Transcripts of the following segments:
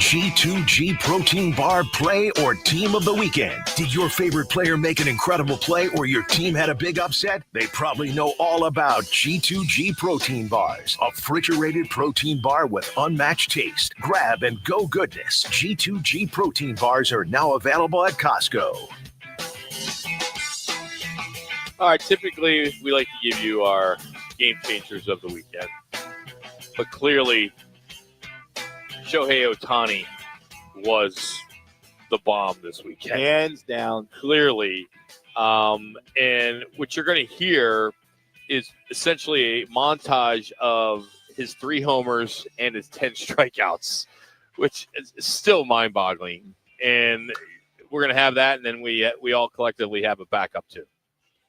G2G Protein Bar Play or Team of the Weekend. Did your favorite player make an incredible play or your team had a big upset? They probably know all about G2G Protein Bars, a refrigerated protein bar with unmatched taste. Grab and go goodness. G2G Protein Bars are now available at Costco. All right, typically we like to give you our game changers of the weekend. But clearly, Shohei Ohtani was the bomb this weekend. Hands down. Clearly. And what you're going to hear is essentially a montage of his 3 homers and his 10 strikeouts, which is still mind-boggling. And we're going to have that, and then we all collectively have a backup too.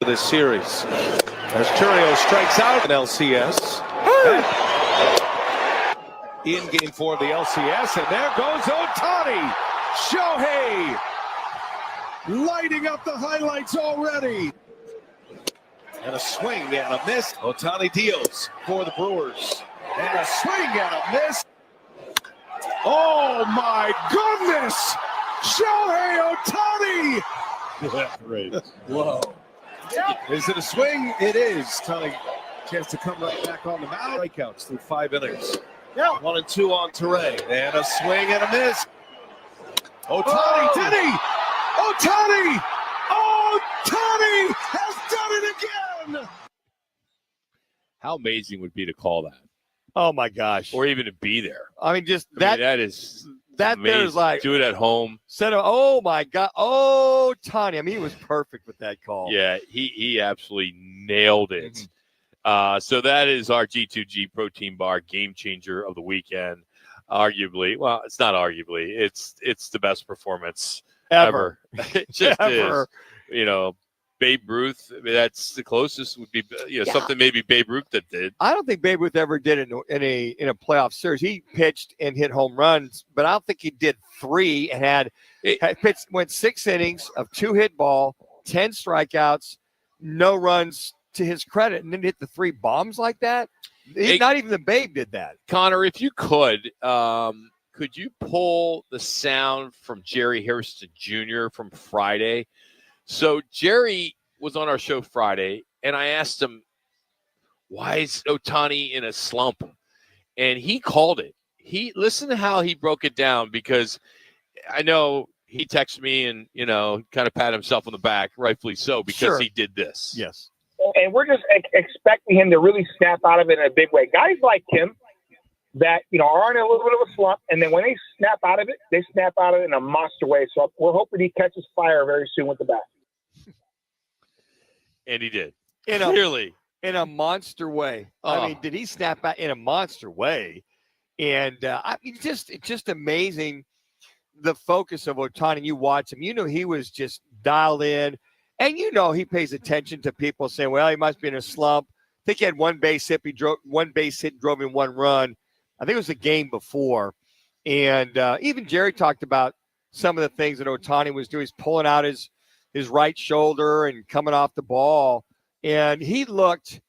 This series, as Turio strikes out in LCS. In game 4 of the LCS, and there goes Ohtani. Shohei lighting up the highlights already. And a swing and a miss. Ohtani deals for the Brewers. And a swing and a miss. Oh my goodness! Shohei Ohtani! Great. Whoa. Is it a swing? It is. Ohtani, chance to come right back on the mound. Strikeouts through 5 innings. Yeah. 1 and 2 on Teray. And a swing and a miss. Ohtani, did he? Ohtani! Ohtani has done it again! How amazing would it be to call that? Oh, my gosh. Or even to be there. I mean, just that is that amazing. there's like. Do it at home. Oh, my God. Ohtani. I mean, he was perfect with that call. Yeah, he absolutely nailed it. Mm-hmm. So that is our G2G Protein Bar game changer of the weekend. Arguably, well, it's not arguably. It's the best performance ever. It just is. You know, Babe Ruth. I mean, that's the closest. Would be something maybe Babe Ruth that did. I don't think Babe Ruth ever did it in a playoff series. He pitched and hit home runs, but I don't think he did 3 and went 6 innings of 2 hit ball, 10 strikeouts, no runs. To his credit, and then hit the 3 bombs like that. Not even the Babe did that. Connor, if you could you pull the sound from Jerry Harrison Jr. from Friday? So Jerry was on our show Friday, and I asked him, why is Ohtani in a slump? And he called it. Listen to how he broke it down, because I know he texted me and, kind of pat himself on the back, rightfully so, because he did this. Yes. And we're just expecting him to really snap out of it in a big way. Guys like him that, are in a little bit of a slump, and then when they snap out of it, they snap out of it in a monster way. So we're hoping he catches fire very soon with the bat. And he did. Clearly. In a monster way. Oh. I mean, did he snap out in a monster way? And it's just amazing the focus of Ohtani. You watch him. He was just dialed in. And he pays attention to people saying, well, he must be in a slump. I think he had 1 base hit. He drove 1 base hit, drove in 1 run. I think it was the game before. And even Jerry talked about some of the things that Ohtani was doing. He's pulling out his right shoulder and coming off the ball. And he looked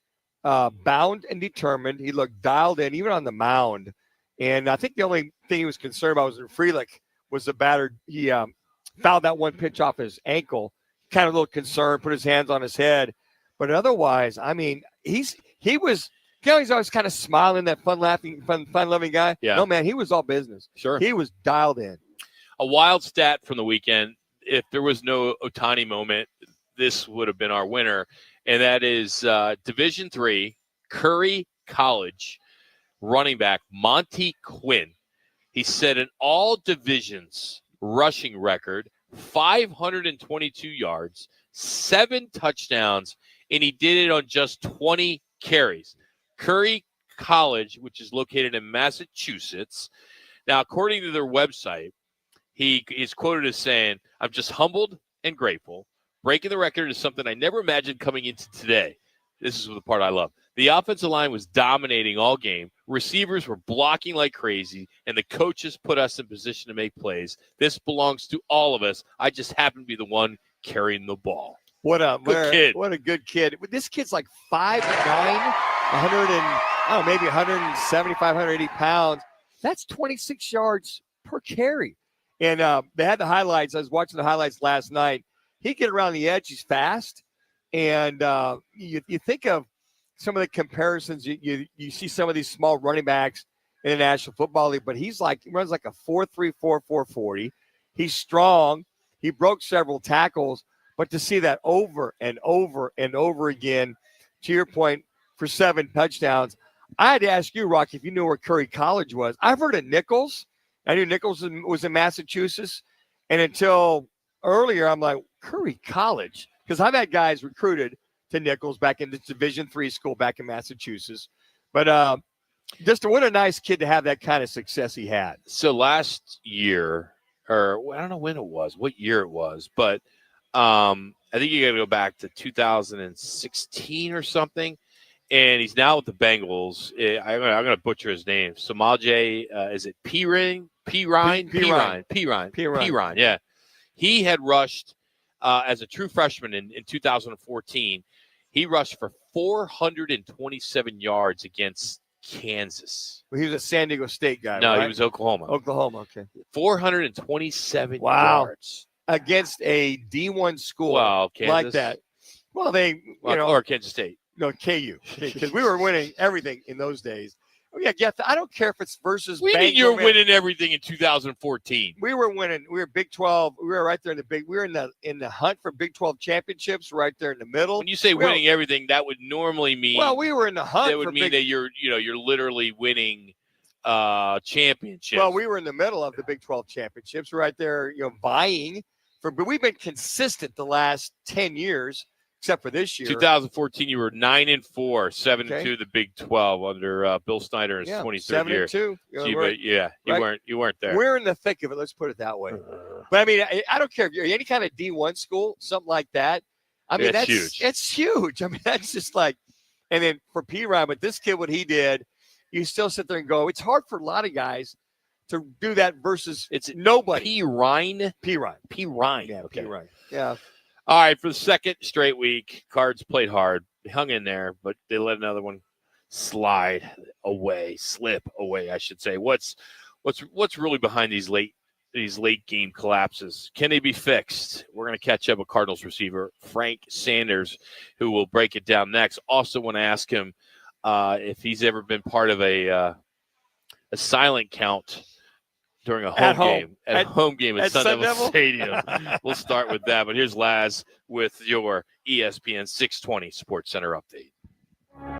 bound and determined. He looked dialed in, even on the mound. And I think the only thing he was concerned about was Frelick was the batter. He fouled that 1 pitch off his ankle. Kind of a little concerned, put his hands on his head. But otherwise, I mean, he was, he's always kind of smiling, that fun-loving guy. Yeah. No, man, he was all business. Sure. He was dialed in. A wild stat from the weekend, if there was no Ohtani moment, this would have been our winner. And that is Division III, Curry College running back, Montie Quinn. He set an all divisions rushing record, 522 yards, 7 touchdowns, and he did it on just 20 carries. Curry College, which is located in Massachusetts. Now, according to their website, he is quoted as saying, "I'm just humbled and grateful. Breaking the record is something I never imagined coming into today." This is the part I love. The offensive line was dominating all game. Receivers were blocking like crazy, and the coaches put us in position to make plays. This belongs to all of us. I just happen to be the one carrying the ball. What a good kid. What a good kid. This kid's like 5'9", 100 and maybe 175, 180 pounds. That's 26 yards per carry. And they had the highlights. I was watching the highlights last night. He get around the edge. He's fast. And you think of some of the comparisons. You see some of these small running backs in the National Football League, but he runs like a 4.34, 4.40. He's strong. He broke several tackles. But to see that over and over and over again, to your point, for 7 touchdowns, I had to ask you, Rocky, if you knew where Curry College was. I've heard of Nichols. I knew Nichols was in Massachusetts. And until earlier, I'm like, Curry College? Because I've had guys recruited to Nichols back in the Division III school back in Massachusetts. But just what a nice kid to have that kind of success he had. So last year, or I don't know when it was, what year it was, but I think you got to go back to 2016 or something. And he's now with the Bengals. I'm going to butcher his name. Samaje, is it Pirine? Yeah. He had rushed as a true freshman in 2014. He rushed for 427 yards against Kansas. Well, he was a San Diego State guy, No, right? he was Oklahoma. Oklahoma, okay. 427 yards. Against a D1 school Kansas. like that. Well, or Kansas State. No, KU, because we were winning everything in those days. Oh, yeah, I don't care if it's versus. We mean you're winning everything in 2014. We were winning. We were Big 12. We were right there we were in the hunt for Big 12 championships, right there in the middle. When you say winning everything, that would normally mean. Well, we were in the hunt. That would mean that you're literally winning championships. Well, we were in the middle of the Big 12 championships, right there, vying for. But we've been consistent the last 10 years. Except for this year. 2014, you were 9-4, 7-2 the Big 12 under Bill Snyder in his 23rd year. 7-2. You weren't there. We're in the thick of it. Let's put it that way. But I mean, I don't care if you're any kind of D1 school, something like that. I mean, that's huge. It's huge. I mean, that's just like, and then for Pirine, but this kid, what he did, you still sit there and go, it's hard for a lot of guys to do that versus it's nobody. Pirine. Yeah, okay. Pirine. Yeah. All right, for the second straight week, Cards played hard. They hung in there, but they let another one slip away, I should say. What's really behind these late game collapses? Can they be fixed? We're going to catch up with Cardinals receiver Frank Sanders, who will break it down next. Also want to ask him if he's ever been part of a silent count during a home game at Sun Devil Stadium. We'll start with that. But here's Laz with your ESPN 620 Sports Center update.